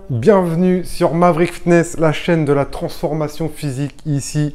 Bienvenue sur Maverick Fitness, la chaîne de la transformation physique. Ici,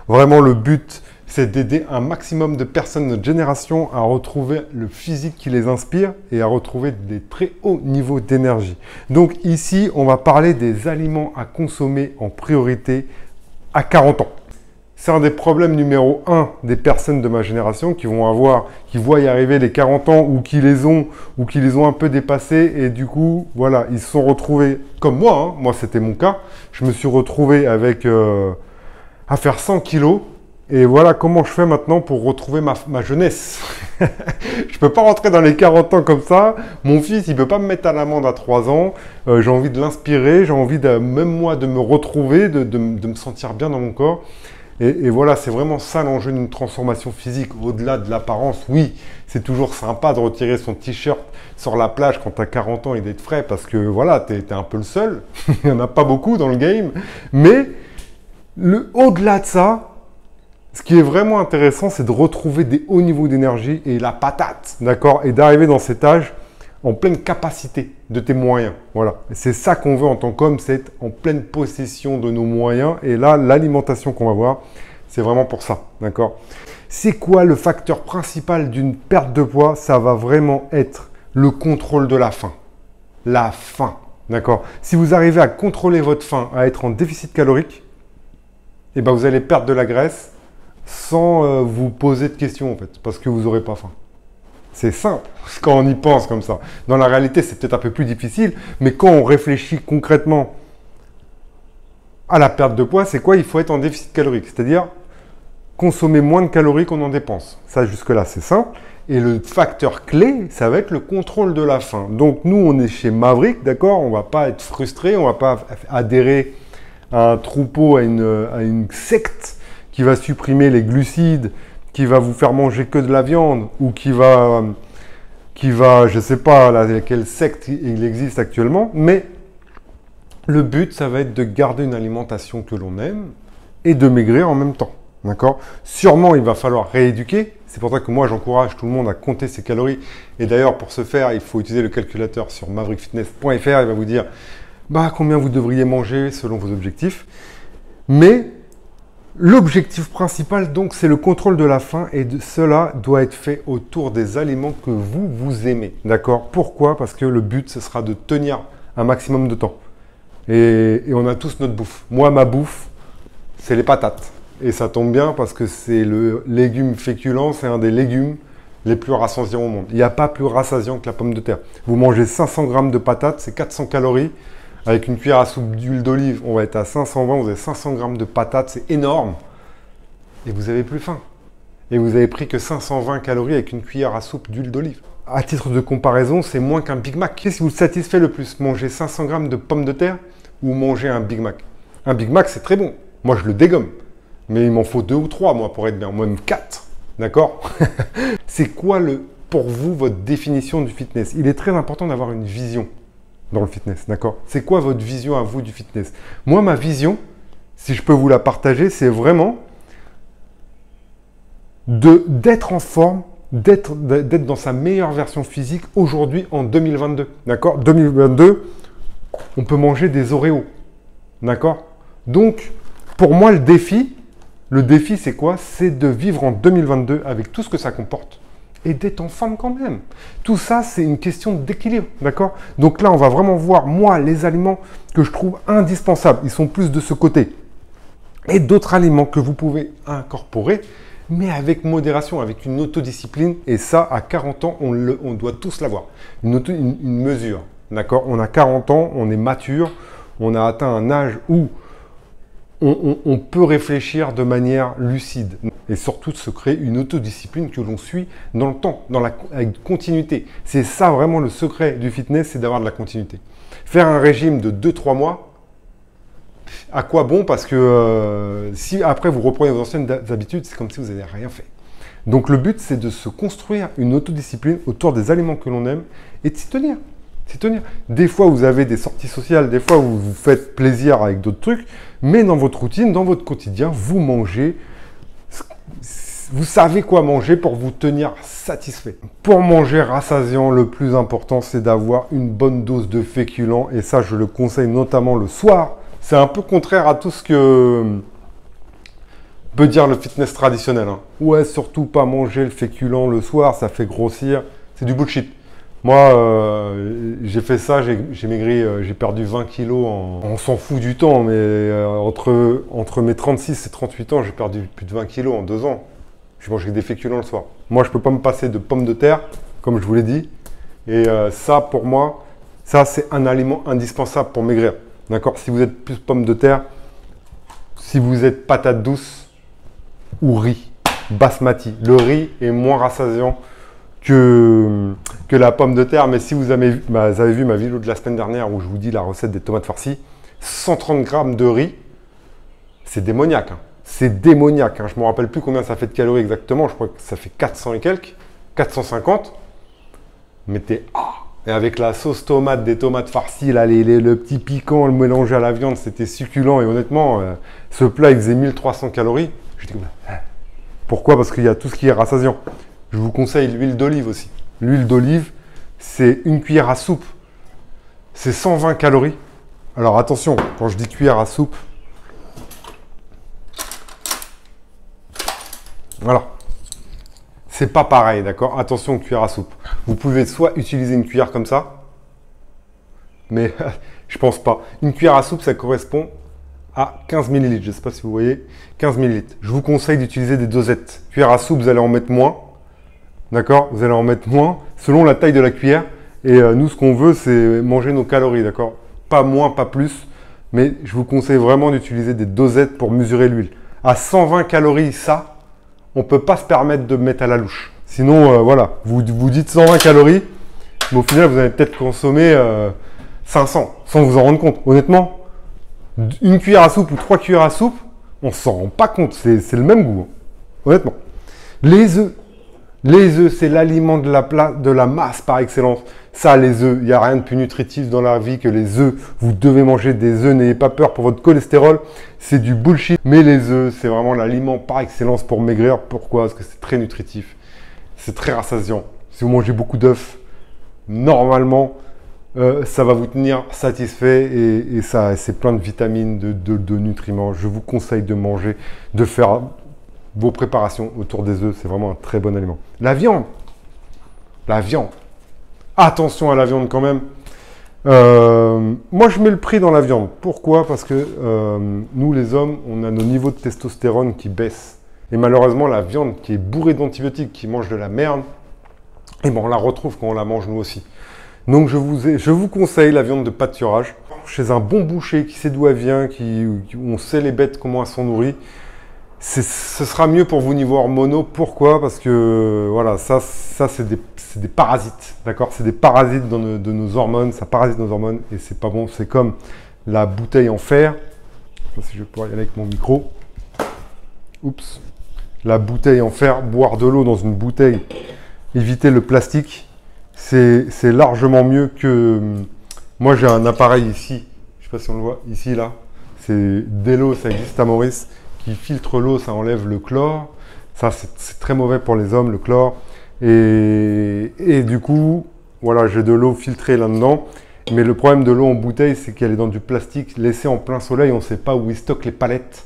vraiment le but, c'est d'aider un maximum de personnes de notre génération à retrouver le physique qui les inspire et à retrouver des très hauts niveaux d'énergie. Donc ici, on va parler des aliments à consommer en priorité à 40 ans. C'est un des problèmes numéro 1 des personnes de ma génération qui voient y arriver les 40 ans ou qui les ont un peu dépassés et du coup, voilà, ils se sont retrouvés comme moi, moi c'était mon cas, je me suis retrouvé avec à faire 100 kilos et voilà comment je fais maintenant pour retrouver ma jeunesse. Je peux pas rentrer dans les 40 ans comme ça, mon fils il peut pas me mettre à l'amende à 3 ans, j'ai envie de l'inspirer, j'ai envie même moi de me retrouver, de me sentir bien dans mon corps. Et voilà, c'est vraiment ça l'enjeu d'une transformation physique. Au-delà de l'apparence, oui, c'est toujours sympa de retirer son t-shirt sur la plage quand tu as 40 ans et d'être frais parce que voilà, tu es un peu le seul. Il n'y en a pas beaucoup dans le game. Mais au-delà de ça, ce qui est vraiment intéressant, c'est de retrouver des hauts niveaux d'énergie et la patate, d'accord? Et d'arriver dans cet âge en pleine capacité de tes moyens. Voilà. C'est ça qu'on veut en tant qu'homme, c'est être en pleine possession de nos moyens. Et là, l'alimentation qu'on va voir, c'est vraiment pour ça. D'accord? C'est quoi le facteur principal d'une perte de poids? Ça va vraiment être le contrôle de la faim. La faim. D'accord? Si vous arrivez à contrôler votre faim, à être en déficit calorique, eh ben vous allez perdre de la graisse sans vous poser de questions en fait, parce que vous n'aurez pas faim. C'est simple quand on y pense comme ça. Dans la réalité, c'est peut-être un peu plus difficile, mais quand on réfléchit concrètement à la perte de poids, c'est quoi? Il faut être en déficit calorique, c'est-à-dire consommer moins de calories qu'on en dépense. Ça, jusque-là, c'est simple. Et le facteur clé, ça va être le contrôle de la faim. Donc, nous, on est chez Maverick, d'accord? On ne va pas être frustré, on ne va pas adhérer à un troupeau, à une secte qui va supprimer les glucides, qui va vous faire manger que de la viande ou qui va je ne sais pas quelle secte il existe actuellement, mais le but, ça va être de garder une alimentation que l'on aime et de maigrir en même temps, d'accord? Sûrement, il va falloir rééduquer. C'est pour ça que moi, j'encourage tout le monde à compter ses calories. Et d'ailleurs, pour ce faire, il faut utiliser le calculateur sur maverickfitness.fr. Il va vous dire combien vous devriez manger selon vos objectifs. Mais l'objectif principal, donc, c'est le contrôle de la faim et cela doit être fait autour des aliments que vous aimez. D'accord? Pourquoi? Parce que le but, ce sera de tenir un maximum de temps. Et on a tous notre bouffe. Moi, ma bouffe, c'est les patates. Et ça tombe bien parce que c'est le légume féculent, c'est un des légumes les plus rassasiants au monde. Il n'y a pas plus rassasiant que la pomme de terre. Vous mangez 500 grammes de patates, c'est 400 calories. Avec une cuillère à soupe d'huile d'olive, on va être à 520, vous avez 500 grammes de patates, c'est énorme. Et vous n'avez plus faim. Et vous avez pris que 520 calories avec une cuillère à soupe d'huile d'olive. À titre de comparaison, c'est moins qu'un Big Mac. Qu'est-ce qui vous satisfait le plus? Manger 500 grammes de pommes de terre ou manger un Big Mac? Un Big Mac, c'est très bon. Moi, je le dégomme. Mais il m'en faut 2 ou 3, moi, pour être bien. Moi, même 4. D'accord? C'est quoi, pour vous, votre définition du fitness? Il est très important d'avoir une vision dans le fitness, d'accord? C'est quoi votre vision à vous du fitness? Moi, ma vision, si je peux vous la partager, c'est vraiment d'être en forme, d'être dans sa meilleure version physique aujourd'hui en 2022, d'accord? 2022, on peut manger des Oreos, d'accord? Donc, pour moi, le défi, c'est quoi? C'est de vivre en 2022 avec tout ce que ça comporte et d'être en forme quand même. Tout ça, c'est une question d'équilibre, d'accord? Donc là, on va vraiment voir, moi, les aliments que je trouve indispensables. Ils sont plus de ce côté. Et d'autres aliments que vous pouvez incorporer, mais avec modération, avec une autodiscipline. Et ça, à 40 ans, on doit tous l'avoir. Une mesure, d'accord? On a 40 ans, on est mature, on a atteint un âge où on peut réfléchir de manière lucide et surtout de se créer une autodiscipline que l'on suit dans le temps, avec continuité. C'est ça vraiment le secret du fitness, c'est d'avoir de la continuité. Faire un régime de 2-3 mois, à quoi bon? Parce que si après vous reprenez vos anciennes habitudes, c'est comme si vous n'avez rien fait. Donc le but, c'est de se construire une autodiscipline autour des aliments que l'on aime et de s'y tenir. Des fois, vous avez des sorties sociales, des fois, vous vous faites plaisir avec d'autres trucs, mais dans votre routine, dans votre quotidien, vous mangez vous savez quoi manger pour vous tenir satisfait. Pour manger rassasiant, le plus important, c'est d'avoir une bonne dose de féculents. Et ça, je le conseille notamment le soir. C'est un peu contraire à tout ce que peut dire le fitness traditionnel. Hein. Ouais, surtout pas manger le féculent le soir, ça fait grossir. C'est du bullshit. Moi, j'ai fait ça, j'ai maigri, j'ai perdu 20 kilos on s'en fout du temps, mais entre mes 36 et 38 ans, j'ai perdu plus de 20 kilos en 2 ans. Je mangeais des féculents le soir. Moi, je ne peux pas me passer de pommes de terre, comme je vous l'ai dit. Et ça, pour moi, ça, c'est un aliment indispensable pour maigrir. D'accord? Si vous êtes plus pommes de terre, si vous êtes patates douces ou riz, basmati. Le riz est moins rassasiant que la pomme de terre. Mais si vous avez vu ma vidéo de la semaine dernière où je vous dis la recette des tomates farcies, 130 grammes de riz, c'est démoniaque. Hein. C'est démoniaque. Hein. Je ne me rappelle plus combien ça fait de calories exactement. Je crois que ça fait 400 et quelques, 450. Mais et avec la sauce tomate des tomates farcies, là, le petit piquant, le mélangé à la viande, c'était succulent. Et honnêtement, ce plat, il faisait 1300 calories. J'étais comme ça. Pourquoi? Parce qu'il y a tout ce qui est rassasiant. Je vous conseille l'huile d'olive aussi. L'huile d'olive, c'est une cuillère à soupe. C'est 120 calories. Alors attention, quand je dis cuillère à soupe, voilà. C'est pas pareil, d'accord? Attention, cuillère à soupe. Vous pouvez soit utiliser une cuillère comme ça, mais je pense pas. Une cuillère à soupe, ça correspond à 15 ml. Je ne sais pas si vous voyez, 15 ml. Je vous conseille d'utiliser des dosettes. Cuillère à soupe, vous allez en mettre moins. D'accord? Vous allez en mettre moins selon la taille de la cuillère. Et nous, ce qu'on veut, c'est manger nos calories, d'accord? Pas moins, pas plus. Mais je vous conseille vraiment d'utiliser des dosettes pour mesurer l'huile. À 120 calories, ça, on ne peut pas se permettre de mettre à la louche. Sinon, voilà, vous dites 120 calories, mais au final, vous allez peut-être consommer 500 sans vous en rendre compte. Honnêtement, une cuillère à soupe ou 3 cuillères à soupe, on ne s'en rend pas compte. C'est le même goût, hein. Honnêtement. Les œufs. Les œufs, c'est l'aliment de la masse par excellence. Ça, les œufs, il n'y a rien de plus nutritif dans la vie que les œufs. Vous devez manger des œufs, n'ayez pas peur pour votre cholestérol. C'est du bullshit. Mais les œufs, c'est vraiment l'aliment par excellence pour maigrir. Pourquoi? Parce que c'est très nutritif. C'est très rassasiant. Si vous mangez beaucoup d'œufs, normalement, ça va vous tenir satisfait et ça, c'est plein de vitamines, de nutriments. Je vous conseille de manger, de faire vos préparations autour des œufs. C'est vraiment un très bon aliment. La viande. La viande. Attention à la viande quand même. Moi, je mets le prix dans la viande. Pourquoi? Parce que nous, les hommes, on a nos niveaux de testostérone qui baissent. Et malheureusement, la viande qui est bourrée d'antibiotiques, qui mange de la merde, et ben, on la retrouve quand on la mange nous aussi. Donc, je vous conseille la viande de pâturage. Chez un bon boucher qui sait d'où elle vient, on sait les bêtes, comment elles sont nourries, ce sera mieux pour vous niveau hormonaux. Pourquoi? Parce que voilà, ça c'est des parasites, d'accord? C'est des parasites de nos hormones, ça parasite nos hormones et c'est pas bon. C'est comme la bouteille en fer. Je sais pas si je vais pouvoir y aller avec mon micro. Oups. La bouteille en fer, boire de l'eau dans une bouteille, éviter le plastique, c'est largement mieux que... Moi, j'ai un appareil ici, je sais pas si on le voit, ici, là. C'est Delo, ça existe à Maurice. Qui filtre l'eau, ça enlève le chlore. Ça, c'est très mauvais pour les hommes, le chlore. Et du coup, voilà, j'ai de l'eau filtrée là-dedans. Mais le problème de l'eau en bouteille, c'est qu'elle est dans du plastique laissé en plein soleil. On ne sait pas où ils stockent les palettes.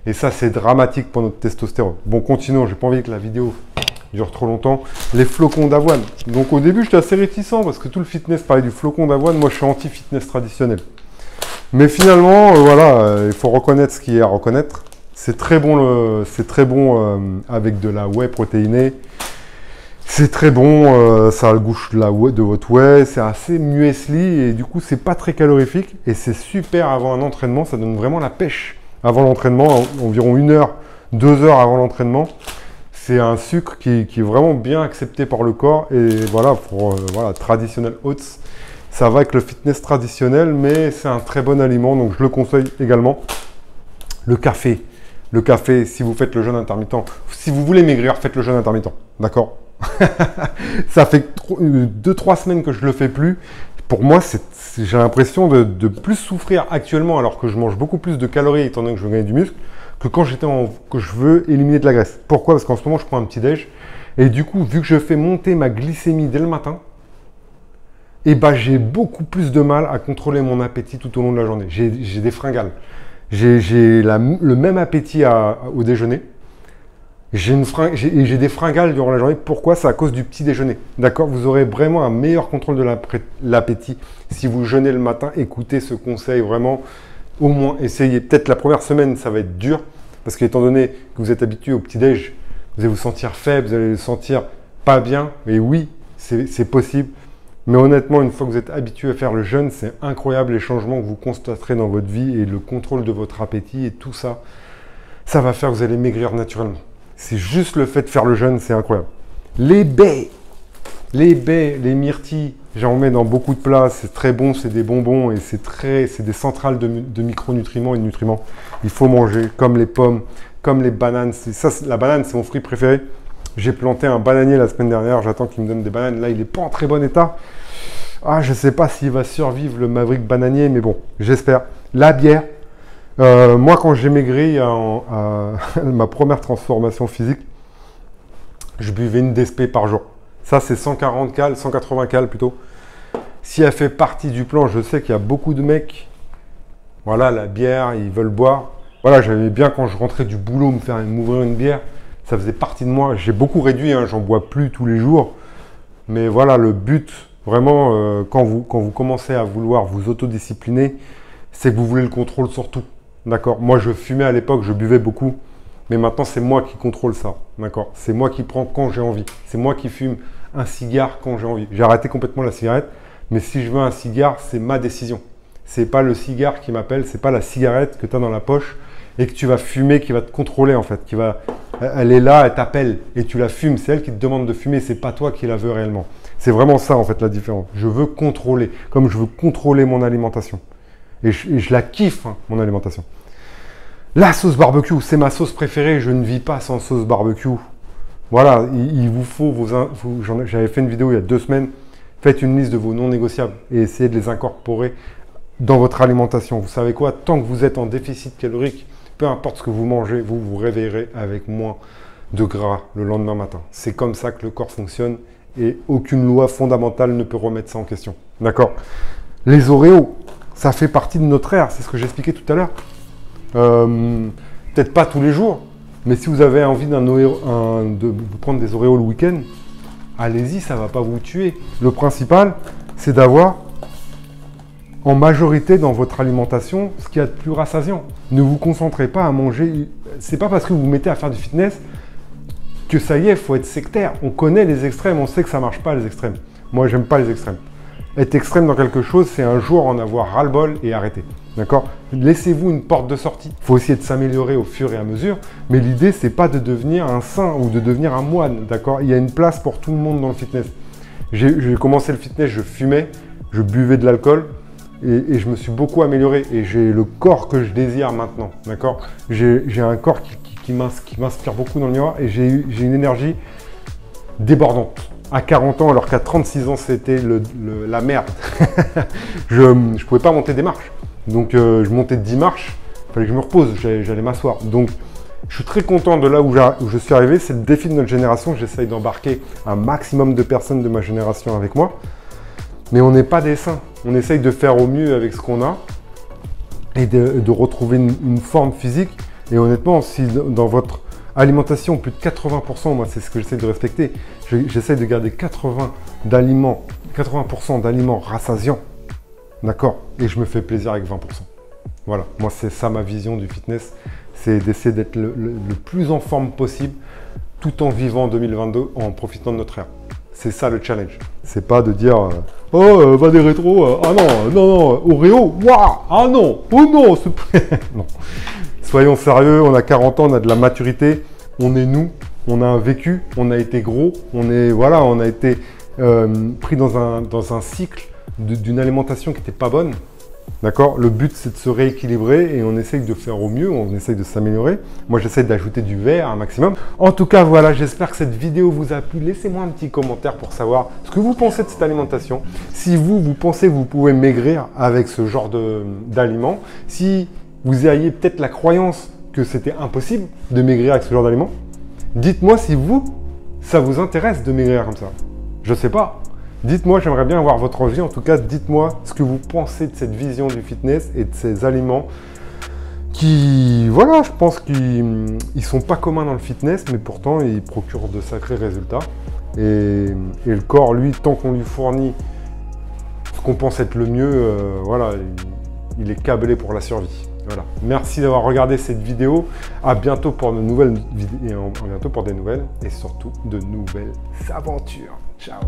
Et ça, c'est dramatique pour notre testostérone. Bon, continuons. J'ai pas envie que la vidéo dure trop longtemps. Les flocons d'avoine. Donc au début, j'étais assez réticent parce que tout le fitness parlait du flocon d'avoine. Moi, je suis anti-fitness traditionnel. Mais finalement, voilà, il faut reconnaître ce qui est à reconnaître. C'est très bon, avec de la whey protéinée. C'est très bon, ça a le goût de votre whey. C'est assez muesli et du coup, c'est pas très calorifique. Et c'est super avant un entraînement, ça donne vraiment la pêche. Avant l'entraînement, environ 1 heure, 2 heures avant l'entraînement. C'est un sucre qui est vraiment bien accepté par le corps. Et voilà, pour traditionnel oats, ça va avec le fitness traditionnel, mais c'est un très bon aliment, donc je le conseille également. Le café. Le café, si vous faites le jeûne intermittent, si vous voulez maigrir, faites le jeûne intermittent, d'accord? Ça fait 2-3 semaines que je ne le fais plus. Pour moi, j'ai l'impression de plus souffrir actuellement, alors que je mange beaucoup plus de calories, étant donné que je veux gagner du muscle, que quand que je veux éliminer de la graisse. Pourquoi? Parce qu'en ce moment, je prends un petit déj. Et du coup, vu que je fais monter ma glycémie dès le matin, et ben, j'ai beaucoup plus de mal à contrôler mon appétit tout au long de la journée. J'ai des fringales. J'ai le même appétit au déjeuner. J'ai des fringales durant la journée. Pourquoi? C'est à cause du petit déjeuner. D'accord? Vous aurez vraiment un meilleur contrôle de l'appétit si vous jeûnez le matin. Écoutez ce conseil, vraiment, au moins essayez. Peut-être la première semaine, ça va être dur. Parce qu'étant donné que vous êtes habitué au petit déj, vous allez vous sentir faible, vous allez vous sentir pas bien. Et oui, c'est possible. Mais honnêtement, une fois que vous êtes habitué à faire le jeûne, c'est incroyable les changements que vous constaterez dans votre vie et le contrôle de votre appétit et tout ça, ça va faire que vous allez maigrir naturellement. C'est juste le fait de faire le jeûne, c'est incroyable. Les baies, les myrtilles, j'en mets dans beaucoup de plats, c'est très bon, c'est des bonbons et c'est des centrales de micronutriments et de nutriments. Il faut manger comme les pommes, comme les bananes. La banane, c'est mon fruit préféré. J'ai planté un bananier la semaine dernière, j'attends qu'il me donne des bananes. Là, il n'est pas en très bon état. Ah, je ne sais pas s'il va survivre le Maverick bananier, mais bon, j'espère. La bière. Moi, quand j'ai maigri à ma première transformation physique, je buvais une DSP par jour. Ça, c'est 140 cales, 180 cales plutôt. Si elle fait partie du plan, je sais qu'il y a beaucoup de mecs, voilà, la bière, ils veulent boire. Voilà, j'aimais bien quand je rentrais du boulot m'ouvrir une bière. Ça faisait partie de moi. J'ai beaucoup réduit, hein, j'en bois plus tous les jours. Mais voilà, le but, vraiment, quand vous commencez à vouloir vous autodiscipliner, c'est que vous voulez le contrôle sur tout. D'accord? Moi, je fumais à l'époque, je buvais beaucoup. Mais maintenant, c'est moi qui contrôle ça. D'accord? C'est moi qui prends quand j'ai envie. C'est moi qui fume un cigare quand j'ai envie. J'ai arrêté complètement la cigarette. Mais si je veux un cigare, c'est ma décision. C'est pas le cigare qui m'appelle, c'est pas la cigarette que tu as dans la poche et que tu vas fumer qui va te contrôler en fait. Elle est là, elle t'appelle et tu la fumes. C'est elle qui te demande de fumer, c'est pas toi qui la veux réellement. C'est vraiment ça en fait la différence. Je veux contrôler, comme je veux contrôler mon alimentation. Et je la kiffe, hein, mon alimentation. La sauce barbecue, c'est ma sauce préférée. Je ne vis pas sans sauce barbecue. Voilà, il vous faut j'avais fait une vidéo il y a 2 semaines. Faites une liste de vos non négociables et essayez de les incorporer dans votre alimentation. Vous savez quoi? Tant que vous êtes en déficit calorique, peu importe ce que vous mangez, vous vous réveillerez avec moins de gras le lendemain matin. C'est comme ça que le corps fonctionne et aucune loi fondamentale ne peut remettre ça en question. D'accord? Les Oreos, ça fait partie de notre ère. C'est ce que j'expliquais tout à l'heure. Peut-être pas tous les jours, mais si vous avez envie de prendre des Oreos le week-end, allez-y, ça ne va pas vous tuer. Le principal, c'est d'avoir en majorité dans votre alimentation ce qu'il y a de plus rassasiant. Ne vous concentrez pas à manger. C'est pas parce que vous vous mettez à faire du fitness que ça y est, il faut être sectaire. On connaît les extrêmes, on sait que ça ne marche pas les extrêmes. Moi, j'aime pas les extrêmes. Être extrême dans quelque chose, c'est un jour en avoir ras-le-bol et arrêter. D'accord? Laissez-vous une porte de sortie. Il faut essayer de s'améliorer au fur et à mesure, mais l'idée, c'est pas de devenir un saint ou de devenir un moine. D'accord? Il y a une place pour tout le monde dans le fitness. J'ai commencé le fitness, je fumais, je buvais de l'alcool et je me suis beaucoup amélioré et j'ai le corps que je désire maintenant. D'accord? J'ai un corps qui m'inspire beaucoup dans le miroir et j'ai une énergie débordante. À 40 ans, alors qu'à 36 ans, c'était la merde. Je ne pouvais pas monter des marches. Donc, je montais 10 marches. Il fallait que je me repose. J'allais m'asseoir. Donc, je suis très content de là où je suis arrivé. C'est le défi de notre génération. J'essaye d'embarquer un maximum de personnes de ma génération avec moi. Mais on n'est pas des saints. On essaye de faire au mieux avec ce qu'on a et de retrouver une forme physique. Et honnêtement, si dans votre alimentation, plus de 80%, moi c'est ce que j'essaie de respecter. J'essaie de garder 80% d'aliments rassasiants. D'accord? Et je me fais plaisir avec 20%. Voilà, moi c'est ça ma vision du fitness. C'est d'essayer d'être le plus en forme possible tout en vivant en 2022, en profitant de notre ère. C'est ça le challenge. C'est pas de dire oh, va des rétros, ah non, Oreo, waouh, ah non, oh non, non. Soyons sérieux, on a 40 ans, on a de la maturité, on est nous, on a un vécu, on a été gros, on a été pris dans un cycle d'une alimentation qui n'était pas bonne. D'accord? Le but, c'est de se rééquilibrer et on essaye de faire au mieux, on essaye de s'améliorer. Moi, j'essaie d'ajouter du vert un maximum. En tout cas, voilà, j'espère que cette vidéo vous a plu. Laissez-moi un petit commentaire pour savoir ce que vous pensez de cette alimentation. Si vous pensez que vous pouvez maigrir avec ce genre d'aliments, si vous ayez peut-être la croyance que c'était impossible de maigrir avec ce genre d'aliments. Dites-moi si vous, ça vous intéresse de maigrir comme ça. Je sais pas. Dites-moi, j'aimerais bien avoir votre avis. En tout cas, dites-moi ce que vous pensez de cette vision du fitness et de ces aliments qui, voilà, je pense qu'ils ne sont pas communs dans le fitness, mais pourtant, ils procurent de sacrés résultats. Et le corps, lui, tant qu'on lui fournit ce qu'on pense être le mieux, voilà, il est câblé pour la survie. Voilà. Merci d'avoir regardé cette vidéo. À bientôt pour de nouvelles vidéos, à bientôt pour des nouvelles et surtout de nouvelles aventures. Ciao.